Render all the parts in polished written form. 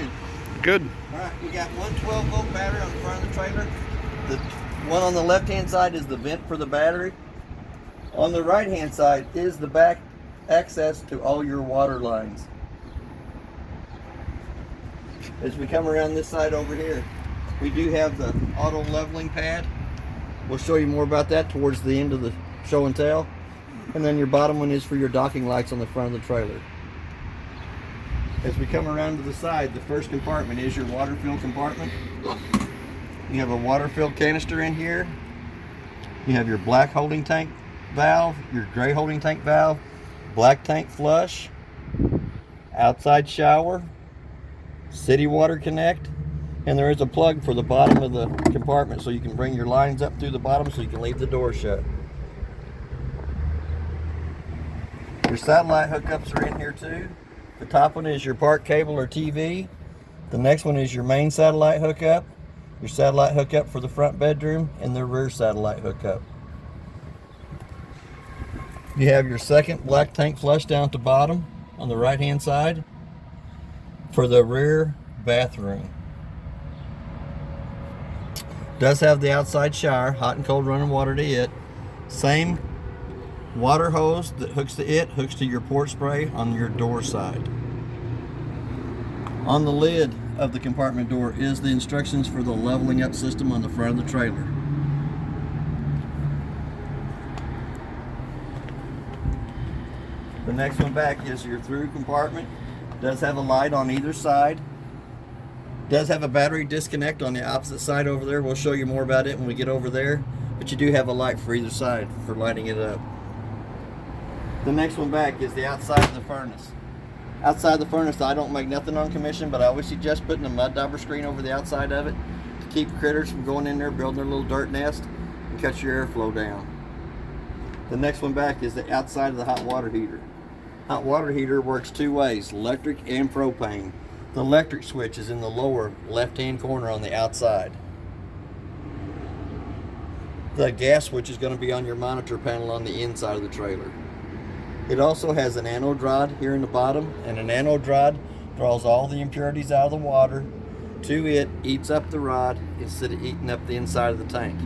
morning. Good. All right, we got one 12-volt battery on the front of the trailer. The one on the left-hand side is the vent for the battery. On the right-hand side is the back access to all your water lines. As we come around this side over here, we do have the auto leveling pad. We'll show you more about that towards the end of the show and tell. And then your bottom one is for your docking lights on the front of the trailer. As we come around to the side, the first compartment is your water fill compartment. You have a water fill canister in here. You have your black holding tank valve, your gray holding tank valve, black tank flush, outside shower, city water connect, and there is a plug for the bottom of the compartment so you can bring your lines up through the bottom so you can leave the door shut. Your satellite hookups are in here too. The top one is your park cable or TV. The next one is your main satellite hookup, your satellite hookup for the front bedroom, and the rear satellite hookup. You have your second black tank flush down at the bottom on the right hand side for the rear bathroom. Does have the outside shower, hot and cold running water to it. Same water hose that hooks to it, hooks to your port spray on your door side. On the lid of the compartment door is the instructions for the leveling up system on the front of the trailer. The next one back is your through compartment. Does have a light on either side. Does have a battery disconnect on the opposite side over there. We'll show you more about it when we get over there. But you do have a light for either side for lighting it up. The next one back is the outside of the furnace. Outside the furnace, I don't make nothing on commission, but I always suggest putting a mud dauber screen over the outside of it to keep critters from going in there, building their little dirt nest, and cut your airflow down. The next one back is the outside of the hot water heater. Hot water heater works two ways, electric and propane. The electric switch is in the lower left-hand corner on the outside. The gas switch is going to be on your monitor panel on the inside of the trailer. It also has an anode rod here in the bottom, and an anode rod draws all the impurities out of the water to it, eats up the rod instead of eating up the inside of the tank.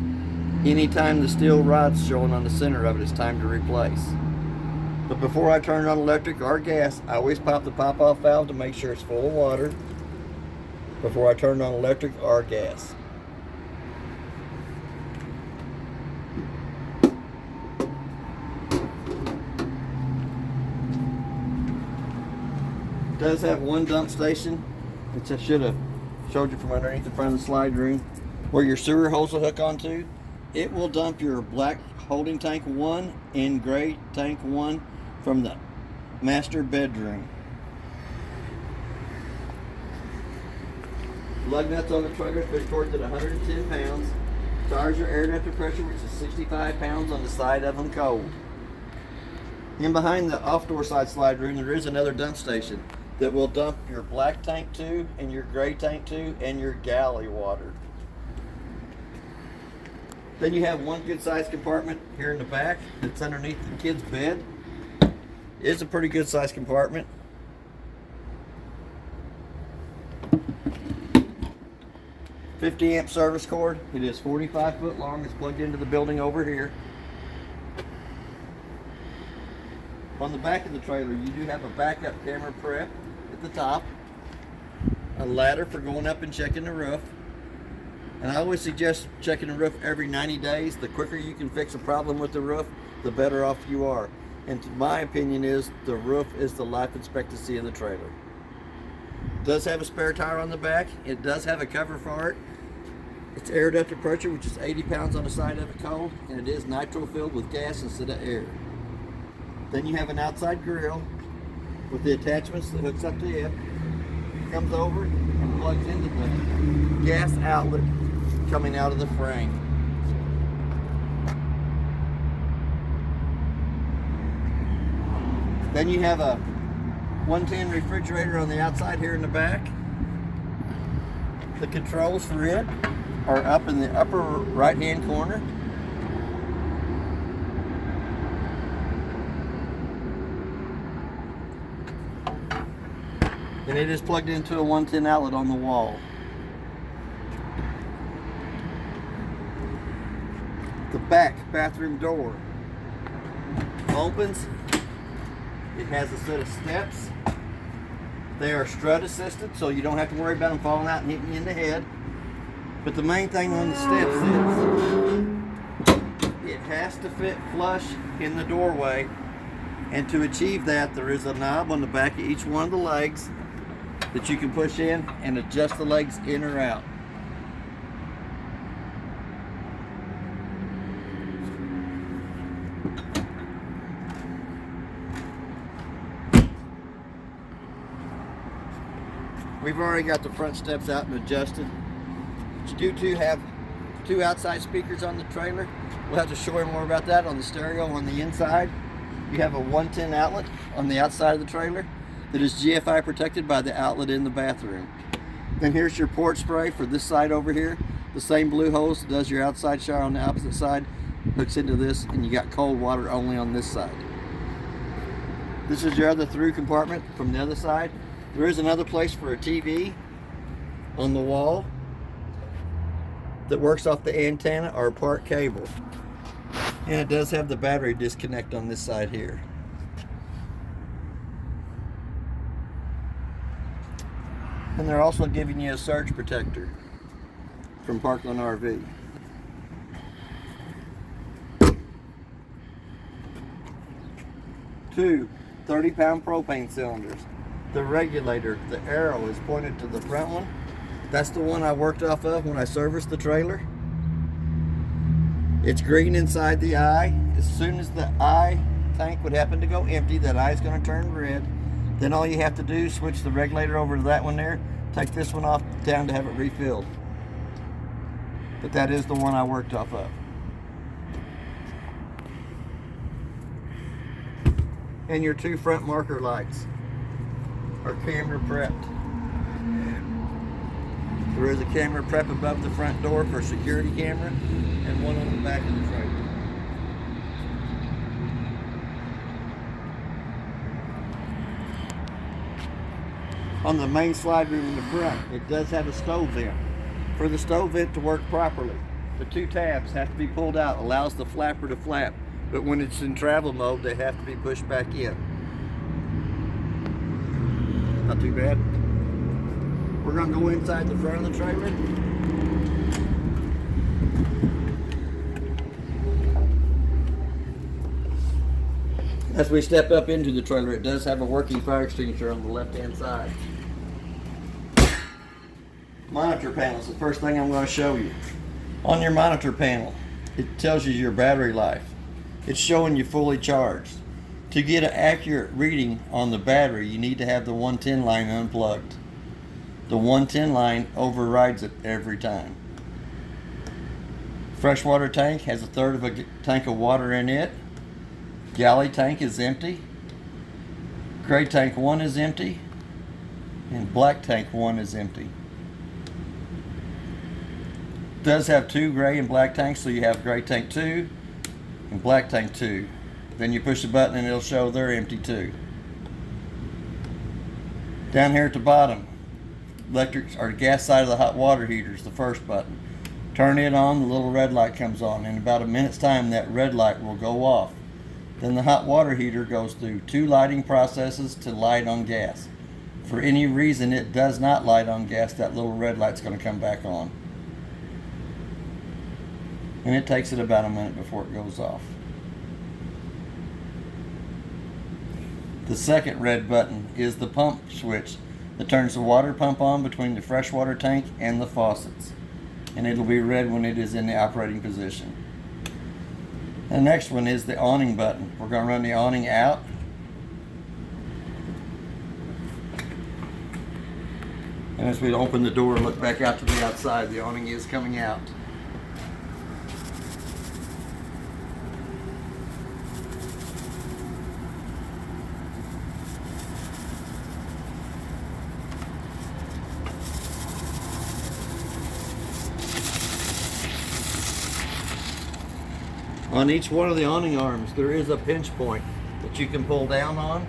Anytime the steel rod's showing on the center of it, it's time to replace. But before I turn it on electric or gas, I always pop the pop-off valve to make sure it's full of water before I turn it on electric or gas. It does have one dump station, which I should have showed you from underneath the front of the slide room, where your sewer hose will hook onto. It will dump your black holding tank 1 and gray tank 1 from the master bedroom. Lug nuts on the trailer fish torqued at 110 pounds. Tires are air inductor pressure, which is 65 pounds on the side of them cold. In behind the off-door side slide room, there is another dump station that will dump your black tank 2 and your gray tank 2 and your galley water. Then you have one good sized compartment here in the back that's underneath the kid's bed. It's a pretty good sized compartment. .50 amp service cord. It is 45 foot long. It's plugged into the building over here. On the back of the trailer, you do have a backup camera prep at the top, a ladder for going up and checking the roof. And I always suggest checking the roof every 90 days. The quicker you can fix a problem with the roof, the better off you are. And my opinion is the roof is the life expectancy of the trailer. It does have a spare tire on the back. It does have a cover for it. It's air ducted pressure, which is 80 pounds on the side of it cold, and it is nitro filled with gas instead of air. Then you have an outside grill with the attachments that hooks up to it. Comes over and plugs into the gas outlet coming out of the frame. Then you have a 110 refrigerator on the outside here in the back. The controls for it are up in the upper right hand corner. and it is plugged into a 110 outlet on the wall. The back bathroom door opens. It has a set of steps. They are strut assisted, so you don't have to worry about them falling out and hitting you in the head. But the main thing on the steps is it has to fit flush in the doorway, and to achieve that, there is a knob on the back of each one of the legs that you can push in and adjust the legs in or out. We've already got the front steps out and adjusted. You do have two outside speakers on the trailer. We'll have to show you more about that on the stereo on the inside. You have a 110 outlet on the outside of the trailer that is GFI protected by the outlet in the bathroom. Then here's your port spray for this side over here. The same blue hose that does your outside shower on the opposite side hooks into this, and you got cold water only on this side. This is your other through compartment from the other side. There is another place for a TV on the wall that works off the antenna or part cable. And it does have the battery disconnect on this side here. And they're also giving you a surge protector from Parkland RV. Two 30-pound propane cylinders. The regulator, the arrow is pointed to the front one. That's the one I worked off of when I serviced the trailer. It's green inside the eye. As soon as the eye tank would happen to go empty, that eye is going to turn red. Then all you have to do is switch the regulator over to that one there, take this one off down to have it refilled. But that is the one I worked off of. And your two front marker lights are camera prepped. There is a camera prep above the front door for security camera, and one on the back of the trailer. On the main slide room in the front, it does have a stove vent. For the stove vent to work properly, the two tabs have to be pulled out, allows the flapper to flap, but when it's in travel mode, they have to be pushed back in. Not too bad. We're going to go inside the front of the trailer. As we step up into the trailer, it does have a working fire extinguisher on the left-hand side. Monitor panel is the first thing I'm going to show you. On your monitor panel, it tells you your battery life. It's showing you fully charged. To get an accurate reading on the battery, you need to have the 110 line unplugged. The 110 line overrides it every time. Freshwater tank has a third of a tank of water in it. Galley tank is empty. Gray tank 1 is empty. And black tank 1 is empty. It does have two gray and black tanks, so you have gray tank 2 and black tank 2. Then you push the button and it'll show they're empty too. Down here at the bottom, electric or gas side of the hot water heater is the first button. Turn it on, the little red light comes on. In about a minute's time, that red light will go off. Then the hot water heater goes through 2 lighting processes to light on gas. For any reason it does not light on gas, that little red light's going to come back on. And it takes it about a minute before it goes off. The second red button is the pump switch that turns the water pump on between the freshwater tank and the faucets. And it'll be red when it is in the operating position. The next one is the awning button. We're going to run the awning out. And as we open the door and look back out to the outside, the awning is coming out. On each one of the awning arms, there is a pinch point that you can pull down on.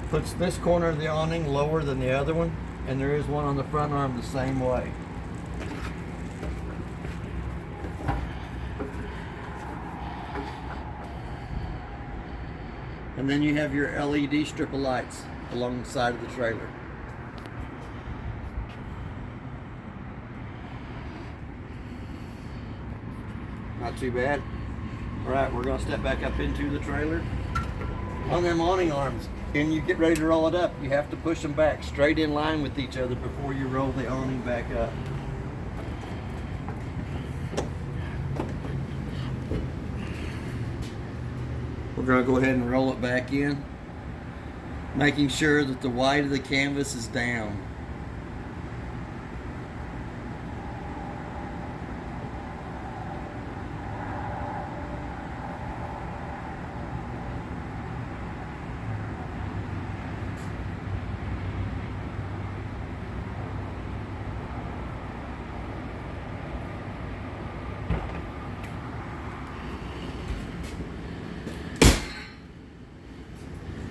Puts this corner of the awning lower than the other one, and there is one on the front arm the same way. And then you have your LED strip of lights along the side of the trailer. Not too bad. All right, we're gonna step back up into the trailer. On them awning arms, and you get ready to roll it up, you have to push them back straight in line with each other before you roll the awning back up. We're going to go ahead and roll it back in, making sure that the white of the canvas is down.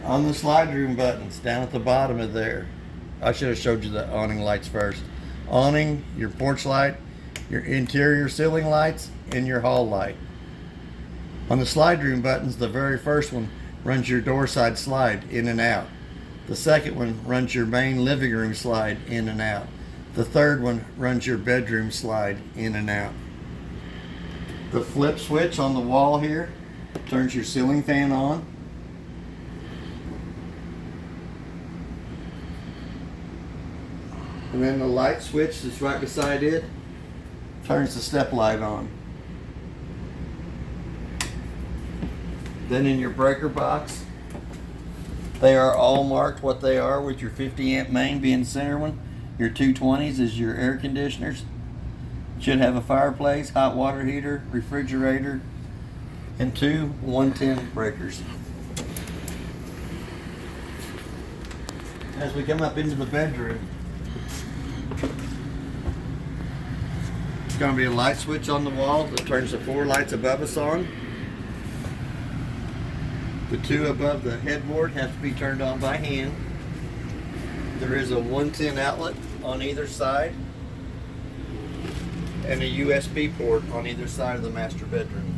On the slide room buttons down at the bottom of there, I should have showed you the awning lights first. Awning, your porch light, your interior ceiling lights, and your hall light. On the slide room buttons, the very first one runs your door side slide in and out. The second one runs your main living room slide in and out. The third one runs your bedroom slide in and out. The flip switch on the wall here turns your ceiling fan on. And then the light switch that's right beside it turns the step light on. Then in your breaker box, they are all marked what they are, with your 50 amp main being the center one. Your 220s is your air conditioners. Should have a fireplace, hot water heater, refrigerator, and two 110 breakers. As we come up into the bedroom, it's going to be a light switch on the wall that turns the 4 lights above us on. The 2 above the headboard have to be turned on by hand. There is a 110 outlet on either side and a USB port on either side of the master bedroom.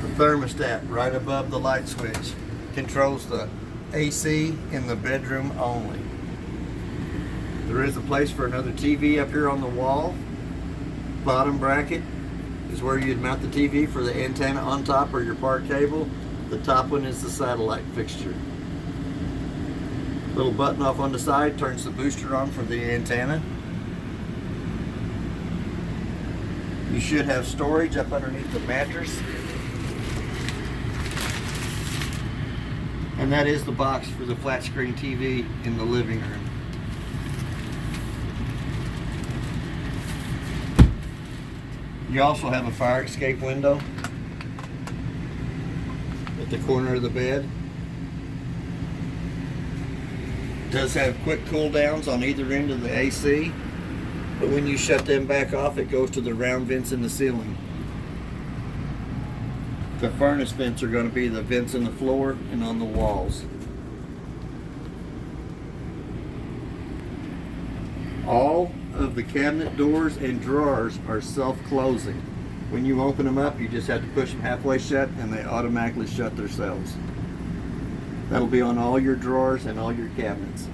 The thermostat right above the light switch controls the AC in the bedroom only. There is a place for another TV up here on the wall. Bottom bracket is where you'd mount the TV for the antenna on top, or your park cable. The top one is the satellite fixture. Little button off on the side turns the booster on for the antenna. You should have storage up underneath the mattress. And that is the box for the flat screen TV in the living room. You also have a fire escape window at the corner of the bed. It does have quick cool downs on either end of the AC, but when you shut them back off, it goes to the round vents in the ceiling. The furnace vents are going to be the vents in the floor and on the walls. All of the cabinet doors and drawers are self-closing. When you open them up, you just have to push them halfway shut and they automatically shut themselves. That'll be on all your drawers and all your cabinets.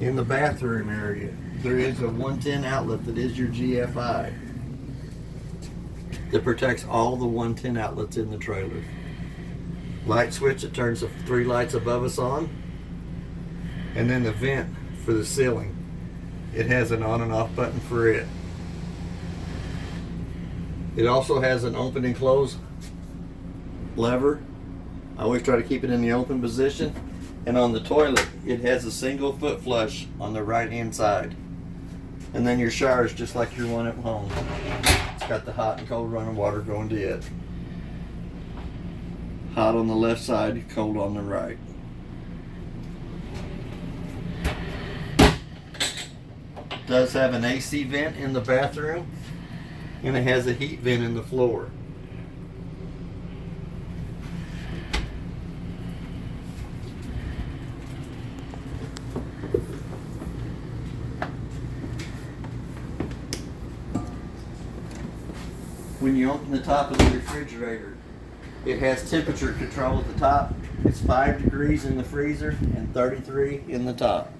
In the bathroom area, there is a 110 outlet that is your GFI that protects all the 110 outlets in the trailer. Light switch that turns the 3 lights above us on, and then the vent for the ceiling. It has an on and off button for it. It also has an open and close lever. I always try to keep it in the open position. And on the toilet, it has a single foot flush on the right hand side. And then your shower is just like your one at home. It's got the hot and cold running water going to it. Hot on the left side, cold on the right. Does have an AC vent in the bathroom, and it has a heat vent in the floor. When you open the top of the refrigerator, it has temperature control at the top. It's 5 degrees in the freezer and 33 in the top.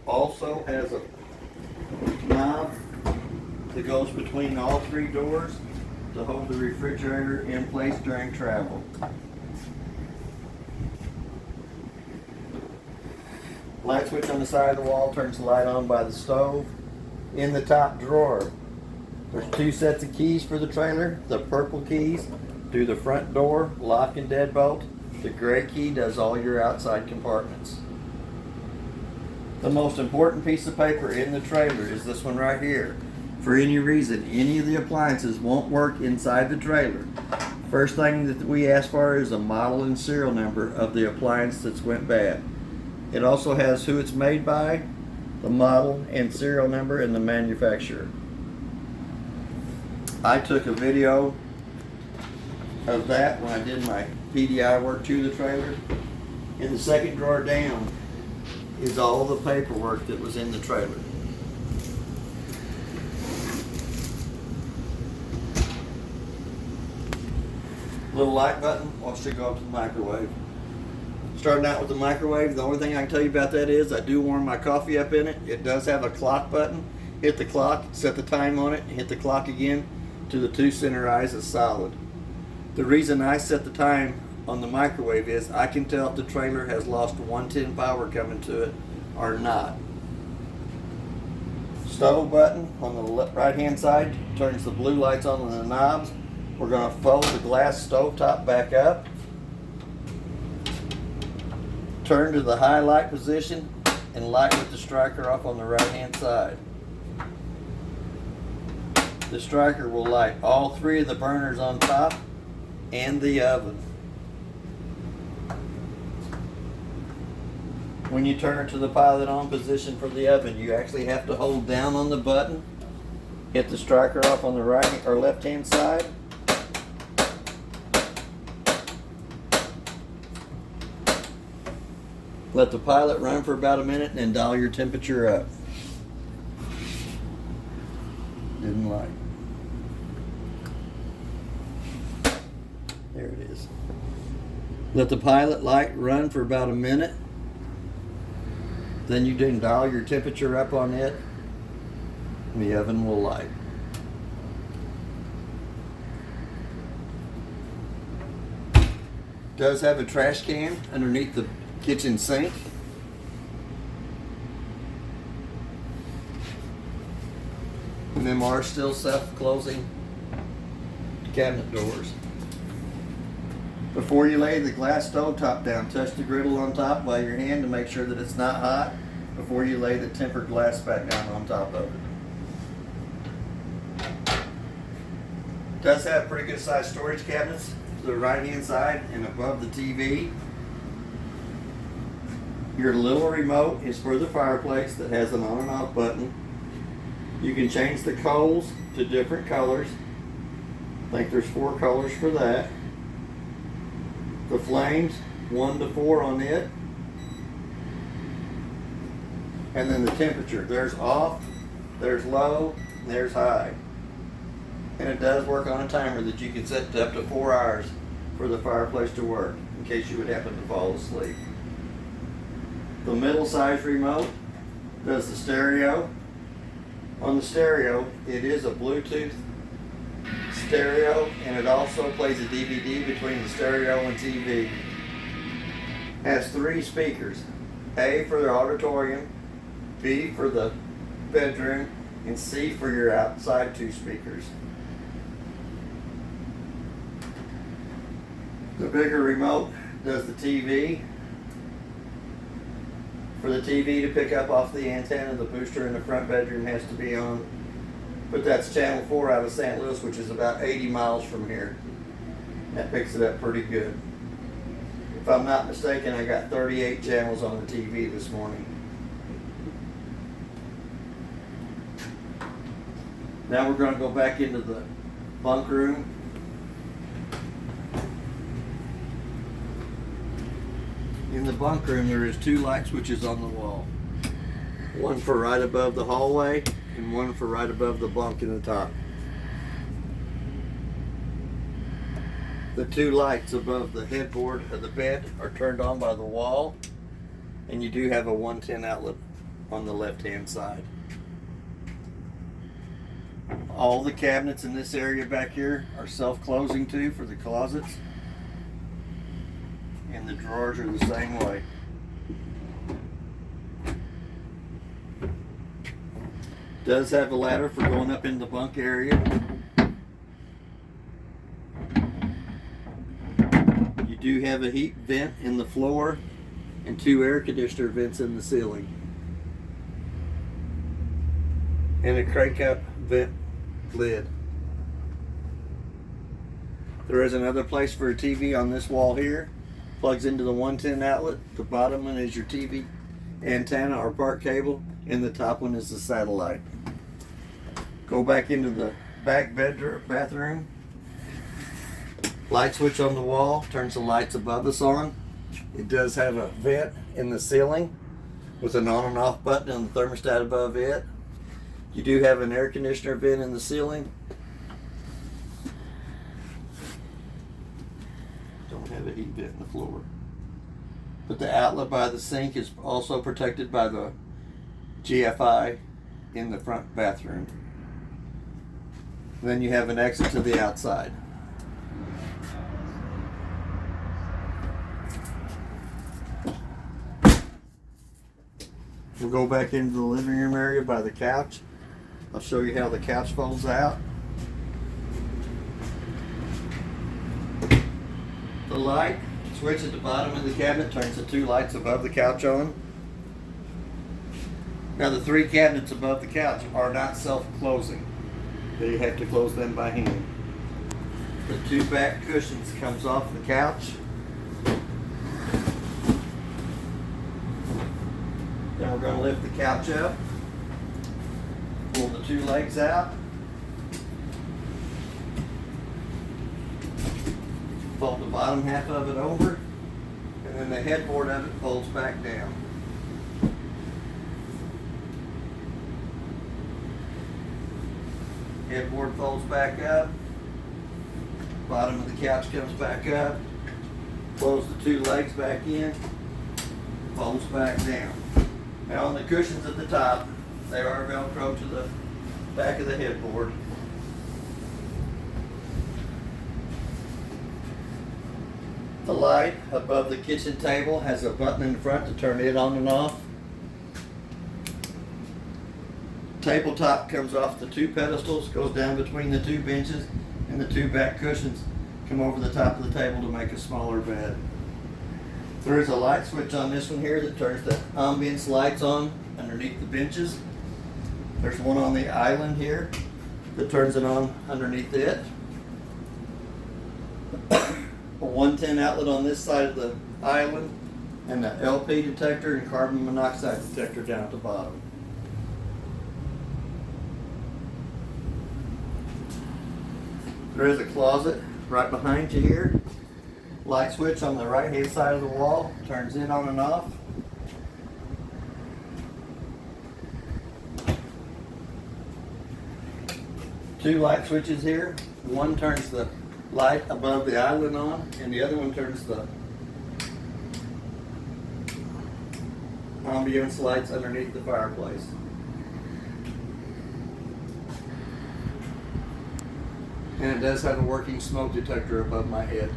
Also has a knob that goes between all 3 doors to hold the refrigerator in place during travel. Light switch on the side of the wall turns the light on by the stove. In the top drawer, there's 2 sets of keys for the trailer. The purple keys do the front door, lock and deadbolt. The gray key does all your outside compartments. The most important piece of paper in the trailer is this one right here. For any reason, any of the appliances won't work inside the trailer. First thing that we ask for is a model and serial number of the appliance that's went bad. It also has who it's made by, the model and serial number, and the manufacturer. I took a video of that when I did my PDI work to the trailer. In the second drawer down is all the paperwork that was in the trailer. Little light button wants to go up to the microwave. Starting out with the microwave, the only thing I can tell you about that is I do warm my coffee up in it. It does have a clock button. Hit the clock, set the time on it, and hit the clock again to the 2 center eyes is solid. The reason I set the time on the microwave is I can tell if the trailer has lost 110 power coming to it or not. Stove button on the right hand side turns the blue lights on the knobs. We're going to fold the glass stove top back up. Turn to the high light position and light with the striker off on the right hand side. The striker will light all 3 of the burners on top and the oven. When you turn it to the pilot on position for the oven, you actually have to hold down on the button, hit the striker off on the right or left hand side. Let the pilot run for about a minute and then dial your temperature up. Didn't light. There it is. Let the pilot light run for about a minute. Then you can dial your temperature up on it and the oven will light. Does have a trash can underneath the kitchen sink. And them are still self-closing cabinet doors. Before you lay the glass stove top down, touch the griddle on top by your hand to make sure that it's not hot before you lay the tempered glass back down on top of it. Does have pretty good sized storage cabinets to the right hand side and above the TV. Your little remote is for the fireplace that has an on and off button. You can change the coals to different colors. I think there's 4 colors for that. The flames, 1 to 4 on it. And then the temperature. There's off, there's low, and there's high. And it does work on a timer that you can set to up to 4 hours for the fireplace to work in case you would happen to fall asleep. The middle size remote does the stereo. On the stereo, it is a Bluetooth stereo, and it also plays a DVD between the stereo and TV. Has 3 speakers, A for the auditorium, B for the bedroom, and C for your outside 2 speakers. The bigger remote does the TV. For the TV to pick up off the antenna, the booster in the front bedroom has to be on. But that's channel 4 out of St. Louis, which is about 80 miles from here. That picks it up pretty good. If I'm not mistaken, I got 38 channels on the TV this morning. Now we're going to go back into the bunk room. In the bunk room, there is 2 light switches on the wall. One for right above the hallway and one for right above the bunk in the top. The 2 lights above the headboard of the bed are turned on by the wall, and you do have a 110 outlet on the left-hand side. All the cabinets in this area back here are self-closing too for the closets, and the drawers are the same way. Does have a ladder for going up in the bunk area. You do have a heat vent in the floor and 2 air conditioner vents in the ceiling, and a crank up vent lid. There is another place for a TV on this wall here. Plugs into the 110 outlet. The bottom one is your TV antenna or part cable, and the top one is the satellite. Go back into the back bathroom. Light switch on the wall turns the lights above us on. It does have a vent in the ceiling with an on and off button and the thermostat above it. You do have an air conditioner vent in the ceiling. Don't have a heat vent in the floor. But the outlet by the sink is also protected by the GFI in the front bathroom. Then you have an exit to the outside. We'll go back into the living room area by the couch. I'll show you how the couch folds out. The light switch at the bottom of the cabinet turns the 2 lights above the couch on. Now the 3 cabinets above the couch are not self-closing. You have to close them by hand. The 2 back cushions comes off the couch. Then we're going to lift the couch up, pull the 2 legs out, fold the bottom half of it over, and then the headboard of it folds back down. Headboard folds back up, bottom of the couch comes back up, close the 2 legs back in, folds back down. Now on the cushions at the top, they are Velcro to the back of the headboard. The light above the kitchen table has a button in front to turn it on and off. Tabletop comes off the 2 pedestals, goes down between the 2 benches, and the 2 back cushions come over the top of the table to make a smaller bed. There is a light switch on this one here that turns the ambience lights on underneath the benches. There's one on the island here that turns it on underneath it. A 110 outlet on this side of the island, and the LP detector and carbon monoxide detector down at the bottom. There is a closet right behind you here. Light switch on the right hand side of the wall, turns it on and off. Two light switches here. One turns the light above the island on, and the other one turns the ambience lights underneath the fireplace. And it does have a working smoke detector above my head.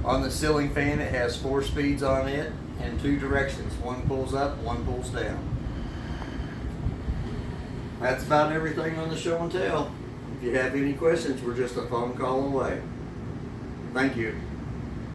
On the ceiling fan, it has 4 speeds on it and 2 directions. One pulls up, one pulls down. That's about everything on the show and tell. If you have any questions, we're just a phone call away. Thank you.